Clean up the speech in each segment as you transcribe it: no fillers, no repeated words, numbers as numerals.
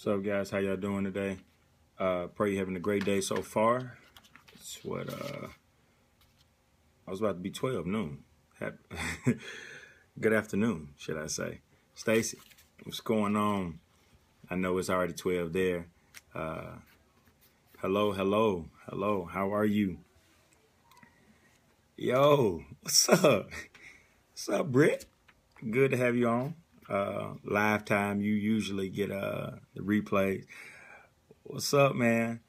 What's up, guys? How y'all doing today? Pray you're having a great day so far. It's what I was about to be 12 noon. Good afternoon, should I say? Stacy, what's going on? I know it's already 12 there. Hello. How are you? Yo, what's up? What's up, Britt? Good to have you on. Live time. You usually get the replays. What's up, man?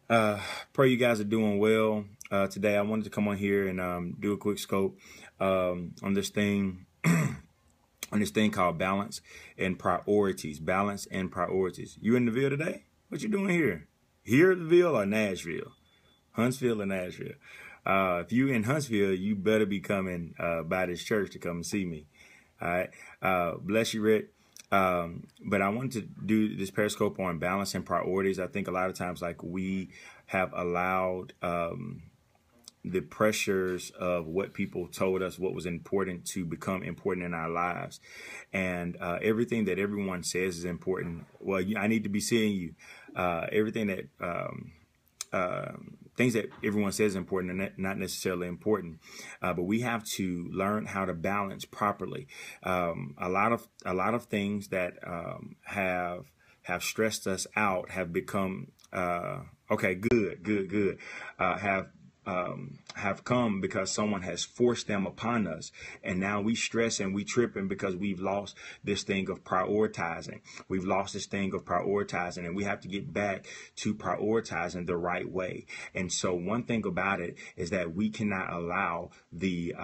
Pray you guys are doing well. Today I wanted to come on here and do a quick scope on this thing called balance and priorities. Balance and priorities. You in the Ville today? What you doing here? Here in the Ville or Nashville? Huntsville or Nashville? If you in Huntsville, you better be coming by this church to come and see me. All right. Bless you, Rick. But I wanted to do this Periscope on balance and priorities. I think a lot of times, like, we have allowed the pressures of what people told us what was important to become important in our lives. And everything that everyone says is important. Well, I need to be seeing you. Everything that things that everyone says is important are not necessarily important, but we have to learn how to balance properly. A lot of things that have stressed us out have become okay. Good. Have come because someone has forced them upon us, and now we stress and we tripping because we've lost this thing of prioritizing. We've lost this thing of prioritizing, and we have to get back to prioritizing the right way. And so one thing about it is that we cannot allow the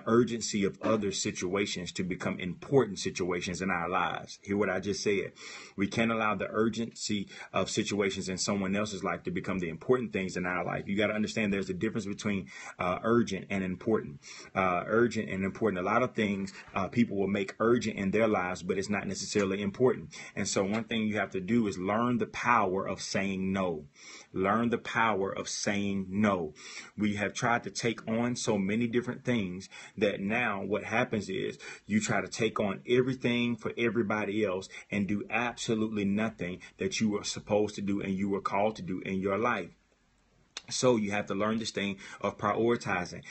urgency of other situations to become important situations in our lives. Hear what I just said. We can't allow the urgency of situations in someone else's life to become the important things in our life. You got to understand there's a difference between urgent and important. Urgent and important. A lot of things people will make urgent in their lives, but it's not necessarily important. And so one thing you have to do is learn the power of saying no. Learn the power of saying no. We have tried to take on so many different things that now what happens is you try to take on everything for everybody else and do absolutely nothing that you were supposed to do and you were called to do in your life. So you have to learn this thing of prioritizing,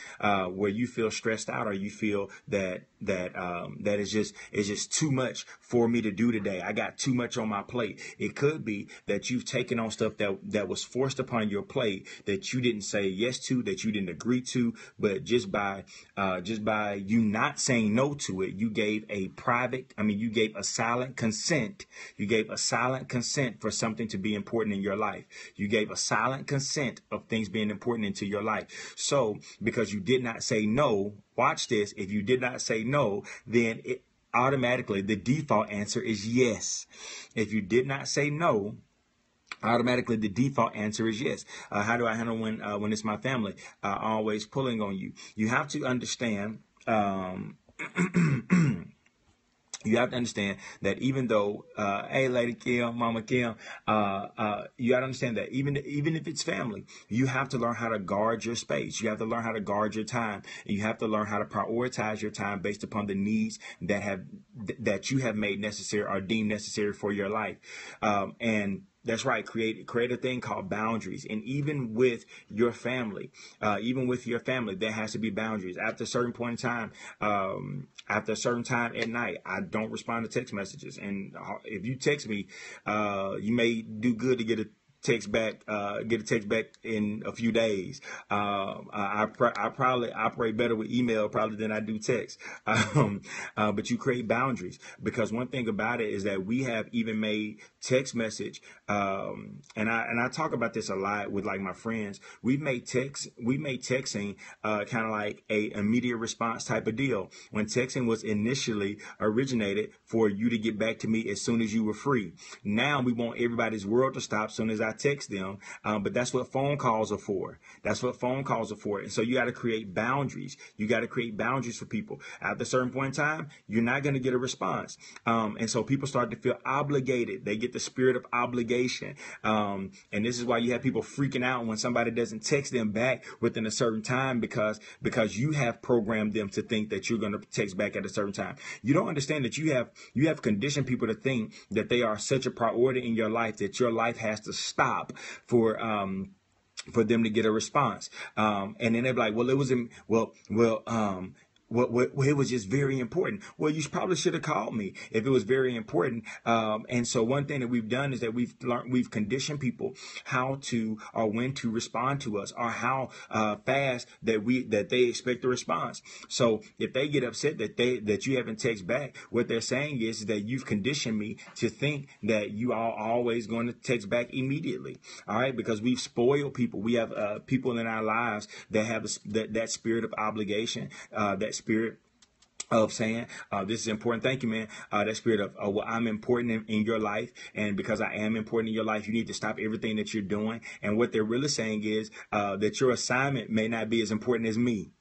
where you feel stressed out or you feel that is just too much for me to do today. I got too much on my plate. It could be that you've taken on stuff that was forced upon your plate that you didn't say yes to, that you didn't agree to, but just by you not saying no to it, you gave a silent consent. You gave a silent consent for something to be important in your life. You gave a silent consent of things being important into your life. So because you did not say no, watch this. If you did not say no, then it automatically the default answer is yes. If you did not say no, automatically the default answer is yes. How do I handle when it's my family always pulling on you? You have to understand you have to understand that even though, hey, Lady Kim, Mama Kim, you got to understand that even if it's family, you have to learn how to guard your space. You have to learn how to guard your time. And you have to learn how to prioritize your time based upon the needs that you have made necessary or deemed necessary for your life. And that's right. Create a thing called boundaries. And even with your family, there has to be boundaries. After a certain point in time, after a certain time at night, I don't respond to text messages. And if you text me, you may do good to get a text back in a few days. I probably operate better with email probably than I do text. But you create boundaries, because one thing about it is that we have even made text message. And I talk about this a lot with like my friends. We made texting kind of like a immediate response type of deal, when texting was initially originated for you to get back to me as soon as you were free. Now we want everybody's world to stop as soon as I I text them, but that's what phone calls are for. That's what phone calls are for. And so you got to create boundaries. You got to create boundaries for people. At a certain point in time, you're not going to get a response. And so people start to feel obligated. They get the spirit of obligation. And this is why you have people freaking out when somebody doesn't text them back within a certain time, because you have programmed them to think that you're going to text back at a certain time. You don't understand that you have conditioned people to think that they are such a priority in your life that your life has to stop for them to get a response. And then they're like, well, it was it was just very important. Well, you probably should have called me if it was very important. And so one thing that we've done is that we've conditioned people how to or when to respond to us, or how fast that they expect a response. So if they get upset that you haven't texted back, what they're saying is that you've conditioned me to think that you are always going to text back immediately. All right, because we've spoiled people. We have people in our lives that have that spirit of obligation, that spirit of saying, this is important. Thank you, man. That spirit of, well, I'm important in your life. And because I am important in your life, you need to stop everything that you're doing. And what they're really saying is that your assignment may not be as important as me.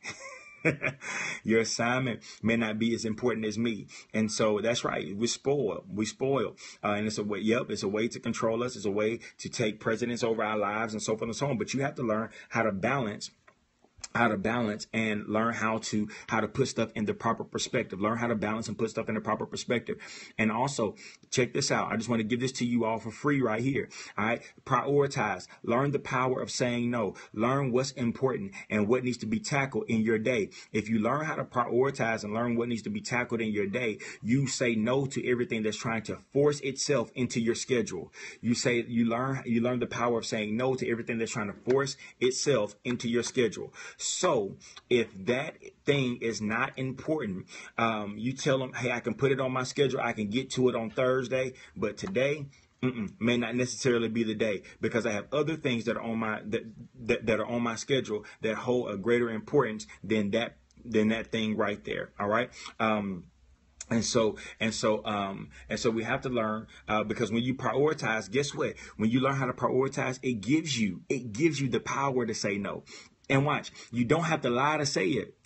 Your assignment may not be as important as me. And so that's right. We spoil. And it's a way, it's a way to control us. It's a way to take precedence over our lives and so forth and so on. But you have to learn how to balance and learn how to put stuff in the proper perspective. Learn how to balance and put stuff in the proper perspective. And also, check this out. I just want to give this to you all for free right here. All right. Prioritize. Learn the power of saying no. Learn what's important and what needs to be tackled in your day. If you learn how to prioritize and learn what needs to be tackled in your day, you say no to everything that's trying to force itself into your schedule. You learn the power of saying no to everything that's trying to force itself into your schedule. So if that thing is not important, you tell them, hey, I can put it on my schedule. I can get to it on Thursday, but today may not necessarily be the day, because I have other things that are on my that are on my schedule that hold a greater importance than that thing right there. All right. And so we have to learn, because when you prioritize, guess what? When you learn how to prioritize, it gives you the power to say no. And watch, you don't have to lie to say it.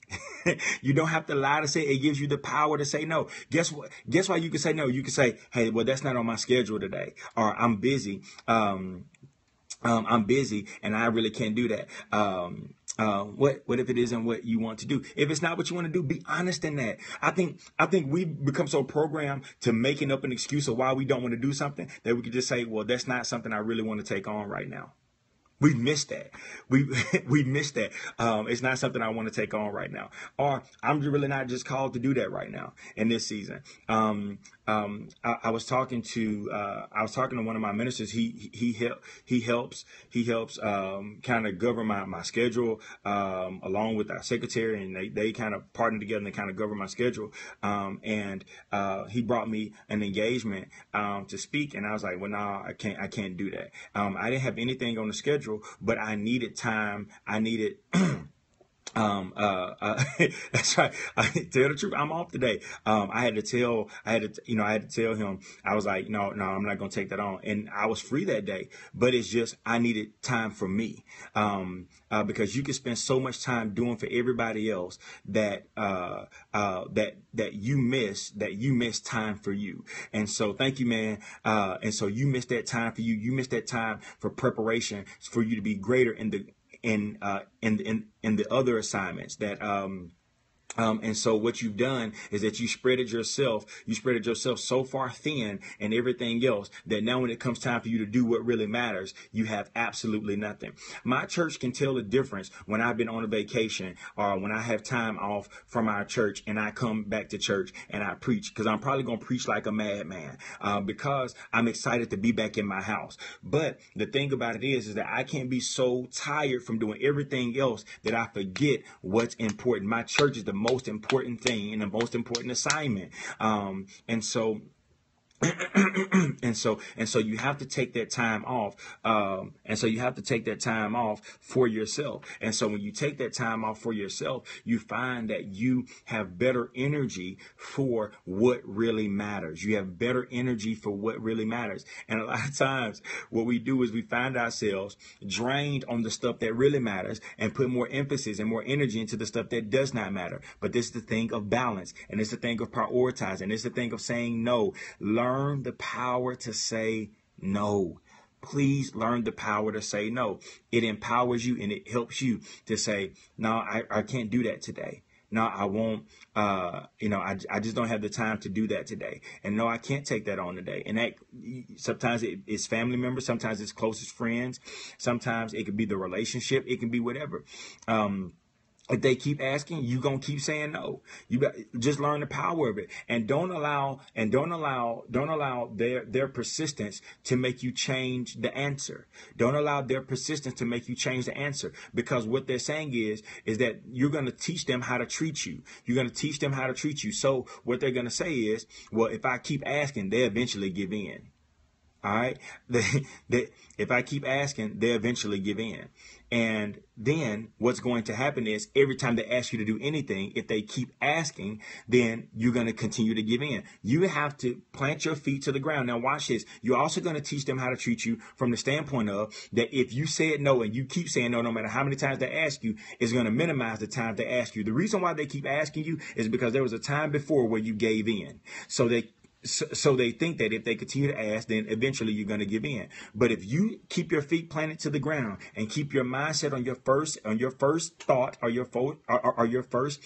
You don't have to lie to say it. It gives you the power to say no. Guess what? Guess why you can say no? You can say, hey, well, that's not on my schedule today, or I'm busy. I'm busy and I really can't do that. What if it isn't what you want to do? If it's not what you want to do, be honest in that. I think we become so programmed to making up an excuse of why we don't want to do something that we could just say, well, that's not something I really want to take on right now. We missed that. We missed that. It's not something I want to take on right now, or I'm really not just called to do that right now in this season. I was talking to one of my ministers. He helps kind of govern my schedule along with our secretary, and they kind of partner together and they kind of govern my schedule. And he brought me an engagement to speak, and I was like, well, no, I can't do that. I didn't have anything on the schedule, but I needed time. I needed. That's right. I tell the truth. I'm off today. I had to tell him, I was like, no, I'm not going to take that on. And I was free that day, but it's just, I needed time for me. Because you can spend so much time doing for everybody else that you miss time for you. And so thank you, man. And so you missed that time for you. You missed that time for preparation for you to be greater in the other assignments that and so what you've done is that you spreaded yourself so far thin and everything else that now when it comes time for you to do what really matters, you have absolutely nothing. My church can tell the difference when I've been on a vacation or when I have time off from our church and I come back to church and I preach, because I'm probably going to preach like a madman because I'm excited to be back in my house. But the thing about it is that I can't be so tired from doing everything else that I forget what's important. My church is the most important thing and the most important assignment. And so and so you have to take that time off. And so you have to take that time off for yourself. And so when you take that time off for yourself, you find that you have better energy for what really matters. You have better energy for what really matters. And a lot of times what we do is we find ourselves drained on the stuff that really matters and put more emphasis and more energy into the stuff that does not matter. But this is the thing of balance, and it's the thing of prioritizing. It's the thing of saying no. Learn the power to say no. Please learn the power to say no. It empowers you and it helps you to say, no, I can't do that today. No, I won't, I just don't have the time to do that today. And no, I can't take that on today. And that sometimes it's family members. Sometimes it's closest friends. Sometimes it could be the relationship. It can be whatever. If they keep asking, you gonna keep saying no. You just learn the power of it, and don't allow their persistence to make you change the answer. Don't allow their persistence to make you change the answer, because what they're saying is that you're gonna teach them how to treat you. You're gonna teach them how to treat you. So what they're gonna say is, well, if I keep asking, they eventually give in. All right. If I keep asking, they eventually give in. And then what's going to happen is every time they ask you to do anything, if they keep asking, then you're going to continue to give in. You have to plant your feet to the ground. Now watch this. You're also going to teach them how to treat you from the standpoint of that if you said no and you keep saying no, no matter how many times they ask you, it's going to minimize the time they ask you. The reason why they keep asking you is because there was a time before where you gave in. So they think that if they continue to ask, then eventually you're going to give in. But if you keep your feet planted to the ground and keep your mindset on your first thought or your first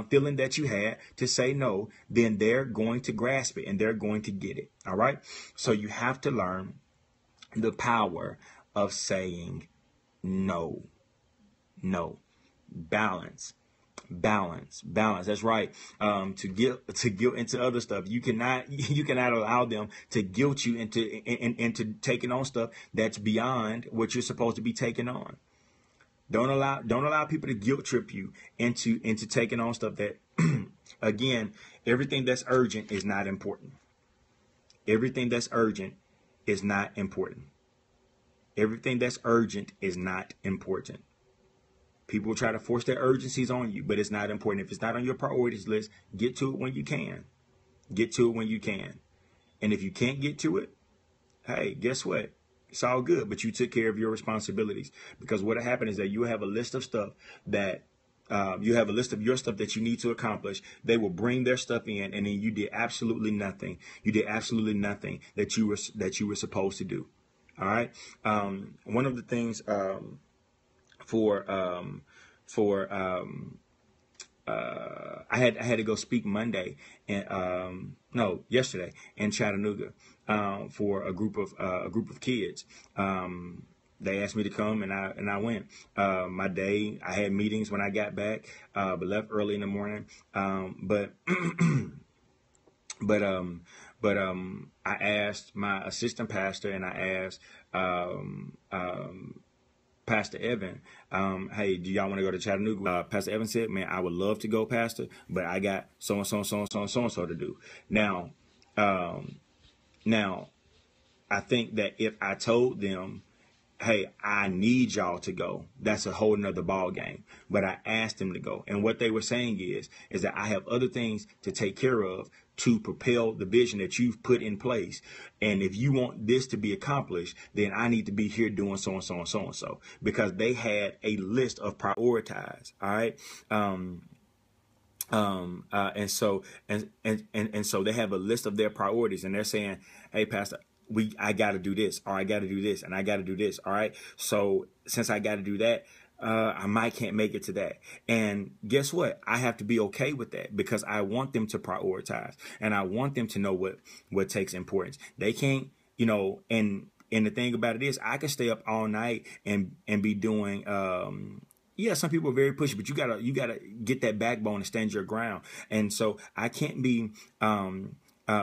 feeling that you had to say no, then they're going to grasp it and they're going to get it. All right. So you have to learn the power of saying no. No. Balance. That's right. To guilt into other stuff. You cannot allow them to guilt you into taking on stuff that's beyond what you're supposed to be taking on. Don't allow people to guilt trip you into taking on stuff that again, everything that's urgent is not important. Everything that's urgent is not important. Everything that's urgent is not important. People try to force their urgencies on you, but it's not important. If it's not on your priorities list, get to it when you can. Get to it when you can. And if you can't get to it, hey, guess what? It's all good, but you took care of your responsibilities. Because what happened is that you have a list of stuff that you have a list of your stuff that you need to accomplish. They will bring their stuff in, and then you did absolutely nothing. You did absolutely nothing that you were supposed to do. All right. One of the things I had to go speak Monday and yesterday in Chattanooga for a group of kids. They asked me to come and I went. My day, I had meetings when I got back, but left early in the morning. But I asked my assistant pastor and I asked Pastor Evan, hey, do y'all want to go to Chattanooga? Pastor Evan said, man, I would love to go, Pastor, but I got so-and-so to do. Now, I think that if I told them, hey, I need y'all to go, that's a whole nother ball game. But I asked them to go. And what they were saying is that I have other things to take care of to propel the vision that you've put in place. And if you want this to be accomplished, then I need to be here doing so and so and so and so, because they had a list of prioritize. All right. And so they have a list of their priorities, and they're saying, hey, Pastor, I got to do this, or I got to do this, and I got to do this. All right. So since I got to do that, I can't make it to that. And guess what? I have to be okay with that, because I want them to prioritize, and I want them to know what takes importance. They can't, and the thing about it is I can stay up all night and be doing, yeah, some people are very pushy, but you gotta get that backbone and stand your ground. And so I can't be,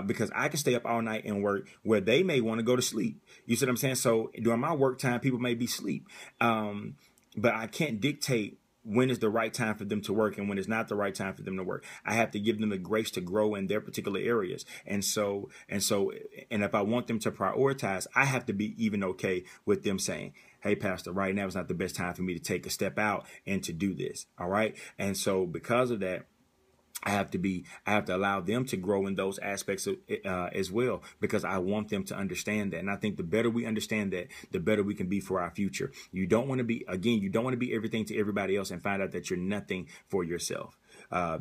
because I can stay up all night and work where they may want to go to sleep. You see what I'm saying? So during my work time, people may be asleep. But I can't dictate when is the right time for them to work and when is not the right time for them to work. I have to give them the grace to grow in their particular areas. And if I want them to prioritize, I have to be even okay with them saying, hey, Pastor, right now is not the best time for me to take a step out and to do this. All right. And so because of that, I have to allow them to grow in those aspects as well, because I want them to understand that. And I think the better we understand that, the better we can be for our future. You don't want to be everything to everybody else and find out that you're nothing for yourself.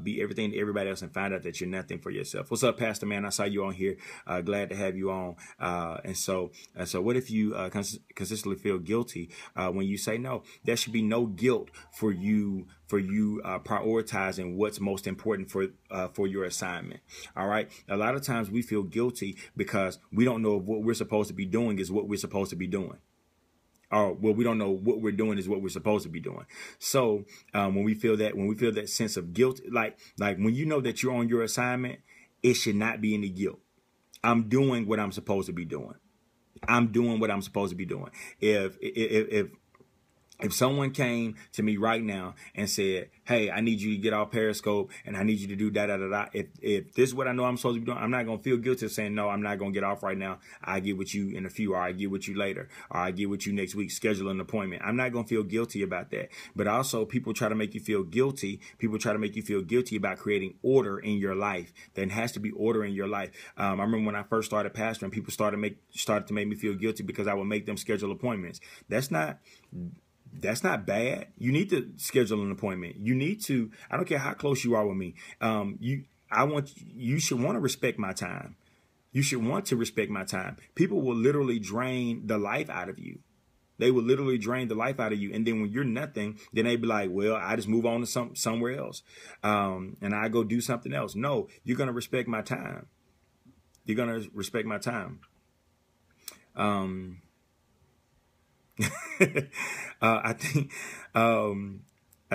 Be everything to everybody else and find out that you're nothing for yourself. What's up, Pastor, man? I saw you on here. Glad to have you on. And so what if you consistently feel guilty when you say no? There should be no guilt for you prioritizing what's most important for your assignment. All right. A lot of times we feel guilty because we don't know if what we're supposed to be doing is what we're supposed to be doing. Or well, we don't know what we're doing is what we're supposed to be doing. So when we feel that sense of guilt, like when you know that you're on your assignment, it should not be any guilt. I'm doing what I'm supposed to be doing. I'm doing what I'm supposed to be doing. If someone came to me right now and said, hey, I need you to get off Periscope and I need you to do da. If this is what I know I'm supposed to be doing, I'm not going to feel guilty of saying, no, I'm not going to get off right now. I get with you in a few, or I get with you later, or I get with you next week, schedule an appointment. I'm not going to feel guilty about that. But also people try to make you feel guilty. People try to make you feel guilty about creating order in your life. There has to be order in your life. I remember when I first started pastoring, people started to make me feel guilty because I would make them schedule appointments. That's not bad. You need to schedule an appointment. You need to, I don't care how close you are with me. You should want to respect my time. You should want to respect my time. People will literally drain the life out of you. They will literally drain the life out of you. And then when you're nothing, then they be like, well, I just move on to somewhere else. And I go do something else. No, you're going to respect my time. You're going to respect my time. I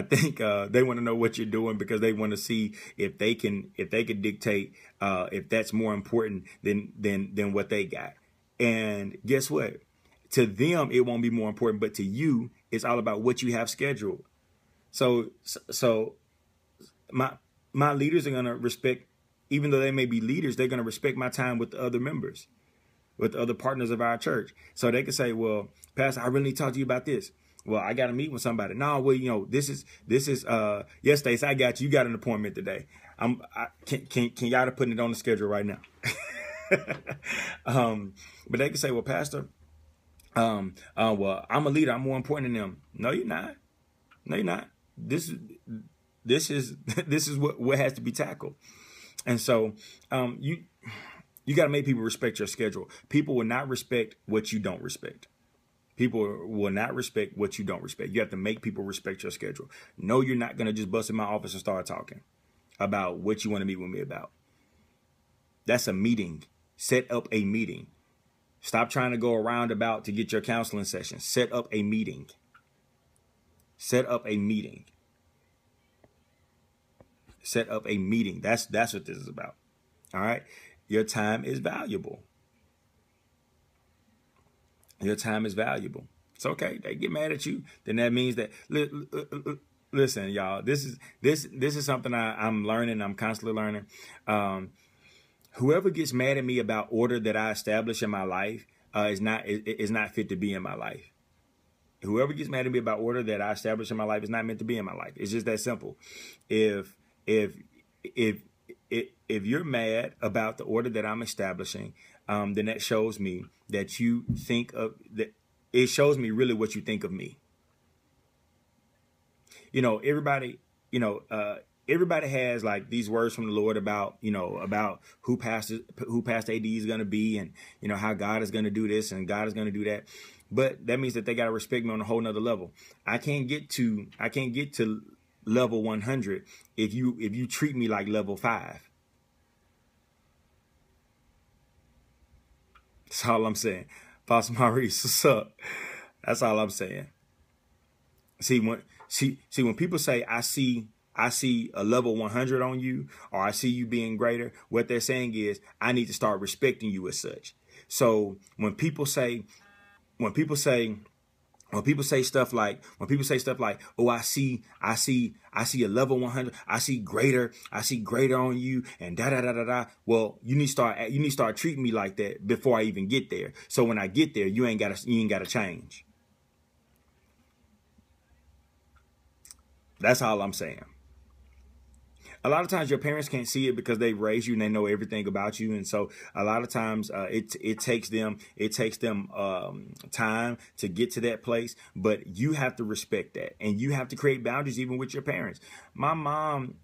think they want to know what you're doing because they want to see if they can dictate if that's more important than what they got. And guess what? To them, it won't be more important, but to you, it's all about what you have scheduled. So my leaders are going to respect, even though they may be leaders, they're going to respect my time with the other members, with the other partners of our church. So they can say, well, Pastor, I really need to talk to you about this. Well, I got to meet with somebody. No, well, this is yes, Stace, I got you. You got an appointment today. Can y'all put it on the schedule right now? But they can say, well, Pastor, well, I'm a leader. I'm more important than them. No, you're not. No, you're not. This is what has to be tackled. And so, you got to make people respect your schedule. People will not respect what you don't respect. People will not respect what you don't respect. You have to make people respect your schedule. No, you're not going to just bust in my office and start talking about what you want to meet with me about. That's a meeting. Set up a meeting. Stop trying to go around about to get your counseling session. Set up a meeting. Set up a meeting. Set up a meeting. That's what this is about. All right. Your time is valuable. Your time is valuable. It's okay. They get mad at you. Then that means that, listen, y'all, this is something I'm learning. I'm constantly learning. Whoever gets mad at me about order that I establish in my life is not fit to be in my life. Whoever gets mad at me about order that I establish in my life is not meant to be in my life. It's just that simple. If you're mad about the order that I'm establishing, then that shows me that you think of that. It shows me really what you think of me. Everybody has like these words from the Lord about who Pastor AD is going to be, and how God is going to do this and God is going to do that. But that means that they got to respect me on a whole nother level. I can't get to level 100 if you treat me like level 5. That's all I'm saying. Pastor Maurice, what's up? That's all I'm saying. See, when people say I see a level 100 on you, or I see you being greater, what they're saying is I need to start respecting you as such. So when people say, when people say stuff like, oh, I see a level 100, I see greater on you, and da da da da da. Well, you need to start treating me like that before I even get there. So when I get there, you ain't gotta change. That's all I'm saying. A lot of times your parents can't see it because they raised you and they know everything about you, and so a lot of times it takes them time to get to that place. But you have to respect that, and you have to create boundaries even with your parents. My mom.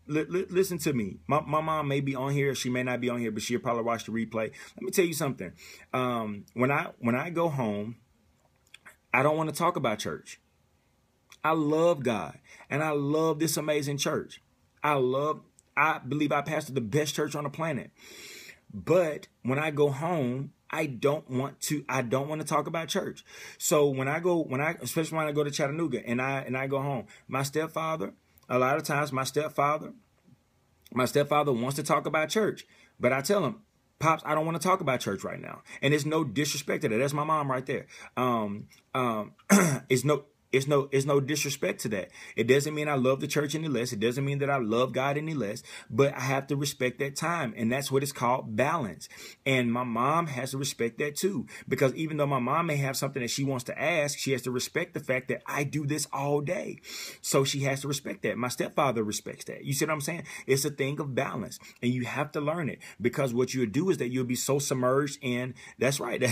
Listen to me. My mom may be on here. She may not be on here, but she'll probably watch the replay. Let me tell you something. When I go home, I don't want to talk about church. I love God, and I love this amazing church. I believe I pastor the best church on the planet. But when I go home, I don't want to talk about church. So especially when I go to Chattanooga and I go home, a lot of times my stepfather wants to talk about church, but I tell him, Pops, I don't want to talk about church right now. And there's no disrespect to that. That's my mom right there. It's no disrespect to that. It doesn't mean I love the church any less. It doesn't mean that I love God any less, but I have to respect that time. And that's what it's called, balance. And my mom has to respect that too, because even though my mom may have something that she wants to ask, she has to respect the fact that I do this all day. So she has to respect that. My stepfather respects that. You see what I'm saying? It's a thing of balance, and you have to learn it, because what you'll do is that you'll be so submerged in, that's right.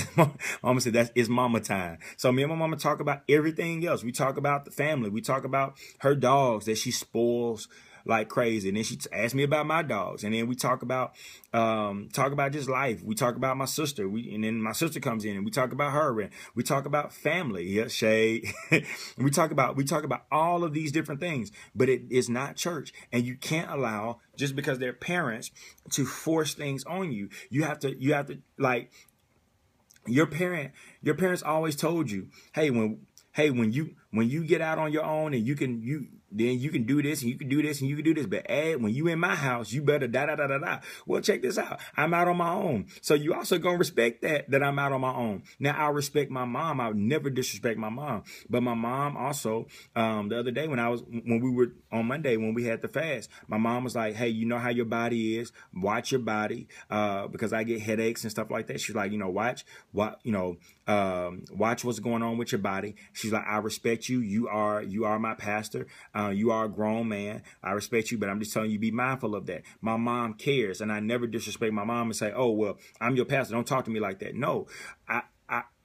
Mama said it's mama time. So me and my mama talk about everything else. We talk about the family. We talk about her dogs that she spoils like crazy. And then she asked me about my dogs. And then we talk about just life. We talk about my sister. And then my sister comes in and we talk about her, and we talk about family. Yeah, Shay. we talk about all of these different things, but it is not church. And you can't allow, just because they're parents, to force things on you. You have to like, your parents always told you, hey, when you get out on your own and you can do this and you can do this and you can do this, but when you in my house, you better da da da da da. Well, check this out. I'm out on my own, so you also gonna respect that I'm out on my own. Now I respect my mom. I would never disrespect my mom, but my mom also. The other day when we were on Monday when we had the fast, my mom was like, "Hey, you know how your body is. Watch your body, because I get headaches and stuff like that." She's like, watch what's going on with your body. She's like, I respect you. You are my pastor. You are a grown man. I respect you, but I'm just telling you, be mindful of that. My mom cares, and I never disrespect my mom and say, oh, well, I'm your pastor, don't talk to me like that. No,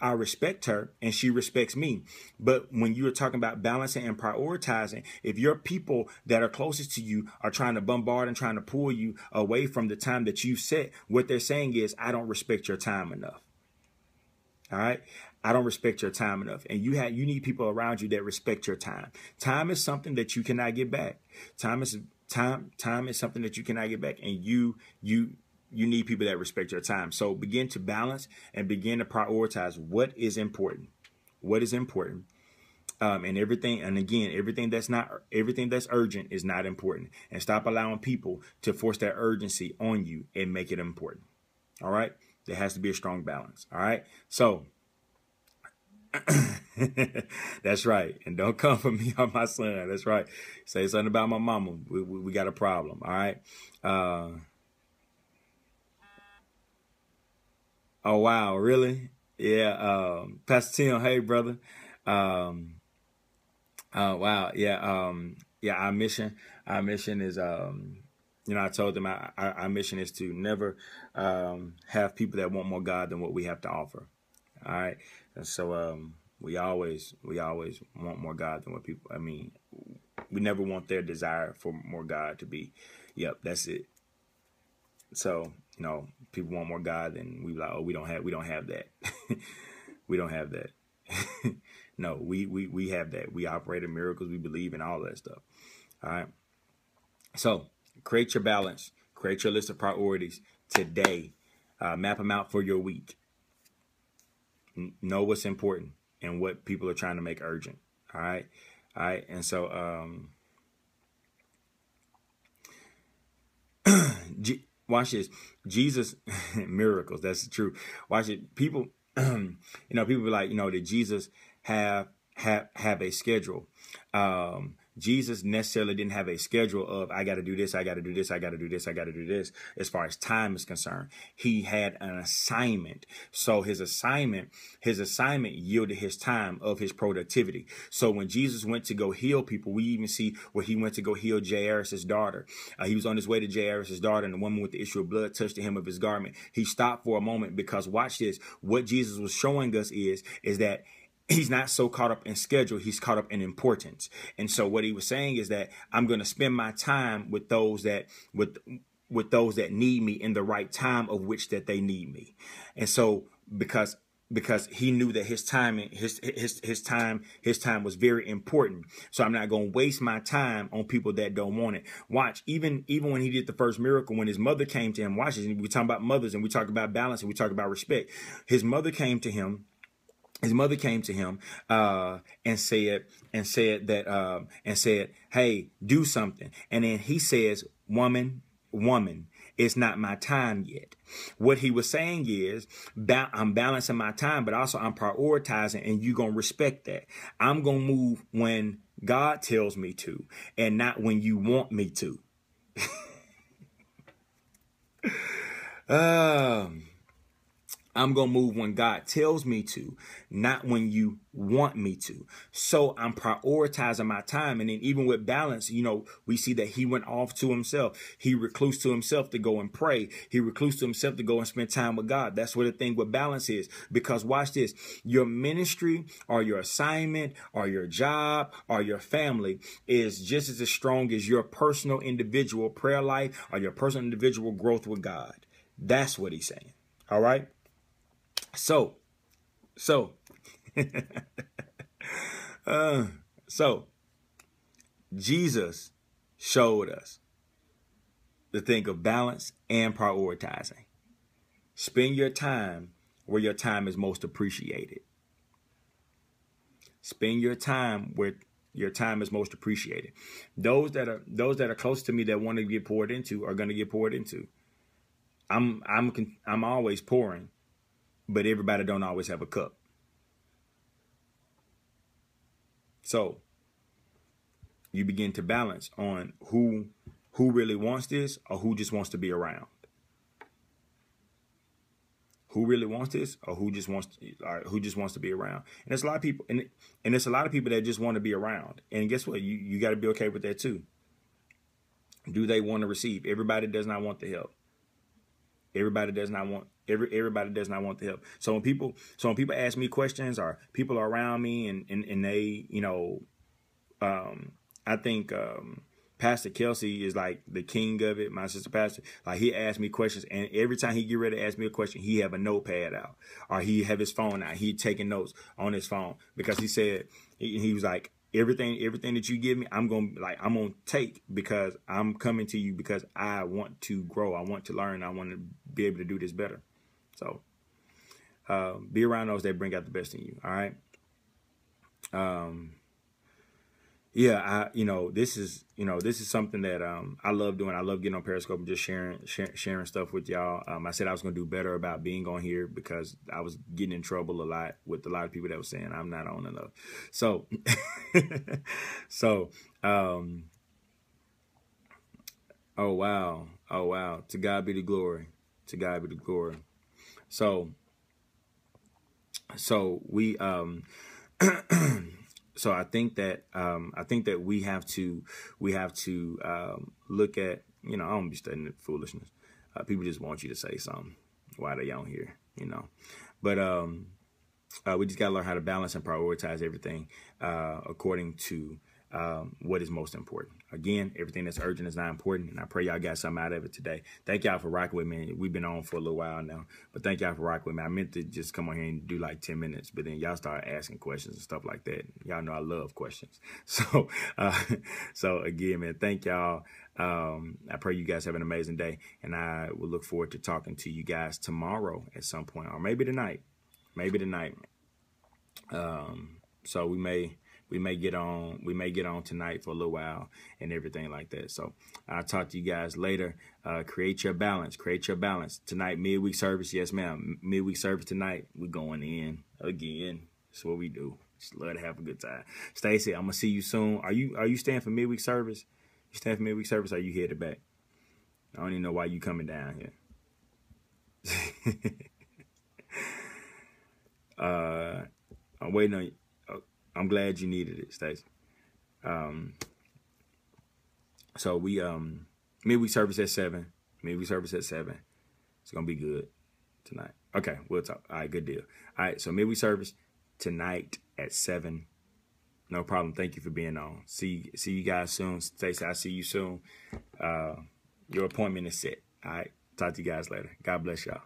I respect her and she respects me. But when you're talking about balancing and prioritizing, if your people that are closest to you are trying to bombard and trying to pull you away from the time that you've set, what they're saying is, I don't respect your time enough. All right. I don't respect your time enough. And you need people around you that respect your time. Time is something that you cannot get back. Time is something that you cannot get back. And you need people that respect your time. So begin to balance and begin to prioritize what is important. What is important. And everything that's urgent is not important. And stop allowing people to force that urgency on you and make it important. All right. There has to be a strong balance. All right. So that's right. And don't come for me on my son. That's right. Say something about my mama. We got a problem. All right. Oh, wow. Really? Yeah. Pastor Tim. Hey, brother. Wow. Yeah. Yeah. Our mission is, I told them our mission is to never have people that want more God than what we have to offer. All right. And so we always want more God than what people, we never want their desire for more God to be, yep, that's it. So, people want more God and we like, oh, we don't have that. We don't have that. No, we have that. We operate in miracles. We believe in all that stuff. All right. So create your balance, create your list of priorities today, map them out for your week. Know what's important and what people are trying to make urgent. All right. All right. And so, watch this. Jesus, miracles. That's true. Watch it. People, people be like, did Jesus have a schedule. Jesus necessarily didn't have a schedule of, I got to do this, I got to do this, I got to do this, I got to do this. As far as time is concerned, he had an assignment. So his assignment yielded his time of his productivity. So when Jesus went to go heal people, we even see where he went to go heal Jairus' daughter. He was on his way to Jairus' daughter, and the woman with the issue of blood touched the hem of his garment. He stopped for a moment because, watch this, what Jesus was showing us is that he's not so caught up in schedule. He's caught up in importance. And so what he was saying is that I'm going to spend my time with those that with those that need me in the right time of which that they need me. And so because he knew that his time was very important. So I'm not going to waste my time on people that don't want it. Watch, even when he did the first miracle, when his mother came to him, watch this, and we talk about mothers, and we talk about balance, and we talk about respect. His mother came to him. And said, hey, do something. And then he says, woman, it's not my time yet. What he was saying is, I'm balancing my time, but also I'm prioritizing, and you're going to respect that. I'm going to move when God tells me to, and not when you want me to. I'm going to move when God tells me to, not when you want me to. So I'm prioritizing my time. And then even with balance, we see that he went off to himself. He reclused to himself to go and pray. He reclused to himself to go and spend time with God. That's what the thing with balance is. Because watch this, your ministry or your assignment or your job or your family is just as strong as your personal individual prayer life or your personal individual growth with God. That's what he's saying. All right. So Jesus showed us the thing of balance and prioritizing. Spend your time where your time is most appreciated. Spend your time where your time is most appreciated. Those that are close to me that want to get poured into are going to get poured into. I'm always pouring. But everybody don't always have a cup. So you begin to balance on who really wants this or who just wants to be around. Who really wants this or who just wants to be around. And there's a lot of people, and there's a lot of people that just want to be around. And guess what? You got to be okay with that too. Do they want to receive? Everybody does not want the help. Everybody does not want the help. So when people ask me questions or people are around me and they, I think Pastor Kelsey is like the king of it. My sister Pastor, like he asks me questions, and every time he get ready to ask me a question, he have a notepad out or he have his phone out. He taking notes on his phone because he said he was like, everything that you give me, I'm gonna take, because I'm coming to you because I want to grow. I want to learn. I want to be able to do this better. So be around those that bring out the best in you. All right. This is something that I love doing. I love getting on Periscope and just sharing stuff with y'all. I said I was going to do better about being on here because I was getting in trouble a lot with a lot of people that were saying I'm not on enough. So, oh wow. To God be the glory. To God be the glory. So we So I think that we have to look at, I don't be studying foolishness. People just want you to say something while they on here, But we just gotta learn how to balance and prioritize everything according to what is most important. Again, everything that's urgent is not important, and I pray y'all got something out of it today. Thank y'all for rocking with me. We've been on for a little while now, but thank y'all for rocking with me. I meant to just come on here and do like 10 minutes, but then y'all started asking questions and stuff like that. Y'all know I love questions. So again, man, thank y'all. I pray you guys have an amazing day, and I will look forward to talking to you guys tomorrow at some point, or maybe tonight. So we may get on tonight for a little while and everything like that. So I'll talk to you guys later. Create your balance. Tonight, midweek service. Yes, ma'am. Midweek service tonight. We're going in again. That's what we do. Just love to have a good time. Stacy, I'm gonna see you soon. Are you staying for midweek service? You staying for midweek service? Or are you headed back? I don't even know why you coming down here. I'm waiting on you. I'm glad you needed it, Stacey. So we midweek service at 7. Midweek service at 7. It's gonna be good tonight. Okay, we'll talk. All right, good deal. All right, so midweek service tonight at 7. No problem. Thank you for being on. See you guys soon. Stacey, I'll see you soon. Your appointment is set. All right. Talk to you guys later. God bless y'all.